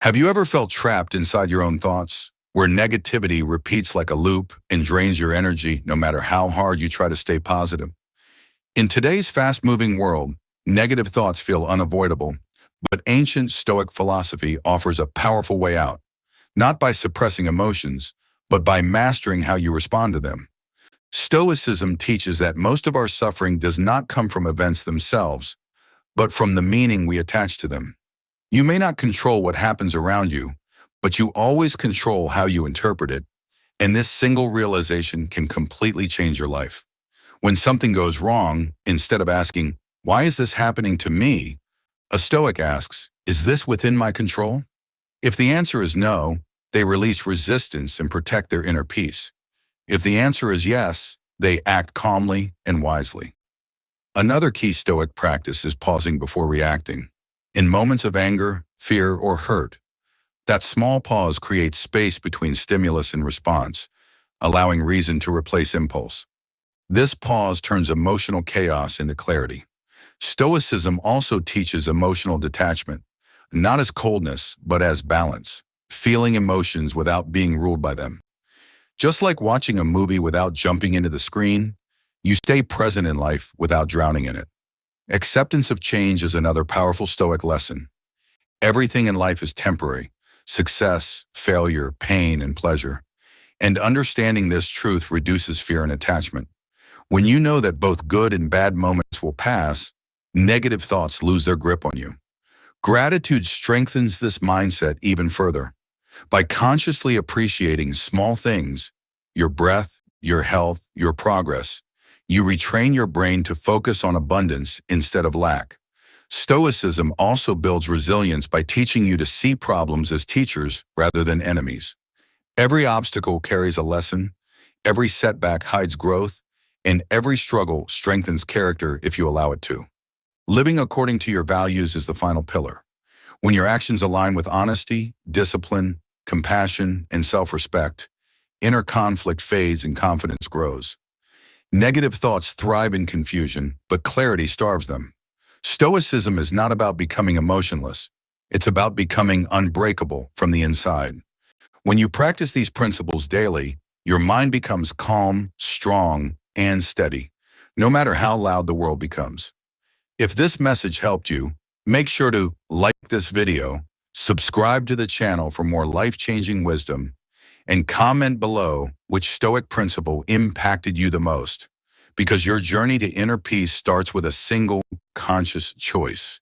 Have you ever felt trapped inside your own thoughts, where negativity repeats like a loop and drains your energy no matter how hard you try to stay positive? In today's fast-moving world, negative thoughts feel unavoidable, but ancient Stoic philosophy offers a powerful way out, not by suppressing emotions, but by mastering how you respond to them. Stoicism teaches that most of our suffering does not come from events themselves, but from the meaning we attach to them. You may not control what happens around you, but you always control how you interpret it, and this single realization can completely change your life. When something goes wrong, instead of asking, "Why is this happening to me?" a Stoic asks, "Is this within my control?" If the answer is no, they release resistance and protect their inner peace. If the answer is yes, they act calmly and wisely. Another key Stoic practice is pausing before reacting. In moments of anger, fear, or hurt, that small pause creates space between stimulus and response, allowing reason to replace impulse. This pause turns emotional chaos into clarity. Stoicism also teaches emotional detachment, not as coldness, but as balance, feeling emotions without being ruled by them. Just like watching a movie without jumping into the screen, you stay present in life without drowning in it. Acceptance of change is another powerful Stoic lesson. Everything in life is temporary: success, failure, pain, and pleasure. And understanding this truth reduces fear and attachment. When you know that both good and bad moments will pass, negative thoughts lose their grip on you. Gratitude strengthens this mindset even further. By consciously appreciating small things, your breath, your health, your progress, you retrain your brain to focus on abundance instead of lack. Stoicism also builds resilience by teaching you to see problems as teachers rather than enemies. Every obstacle carries a lesson, every setback hides growth, and every struggle strengthens character if you allow it to. Living according to your values is the final pillar. When your actions align with honesty, discipline, compassion, and self-respect, inner conflict fades and confidence grows. Negative thoughts thrive in confusion, but clarity starves them. Stoicism is not about becoming emotionless. It's about becoming unbreakable from the inside. When you practice these principles daily, your mind becomes calm, strong, and steady, no matter how loud the world becomes. If this message helped you, make sure to like this video, subscribe to the channel for more life-changing wisdom, and comment below which Stoic principle impacted you the most, because your journey to inner peace starts with a single conscious choice.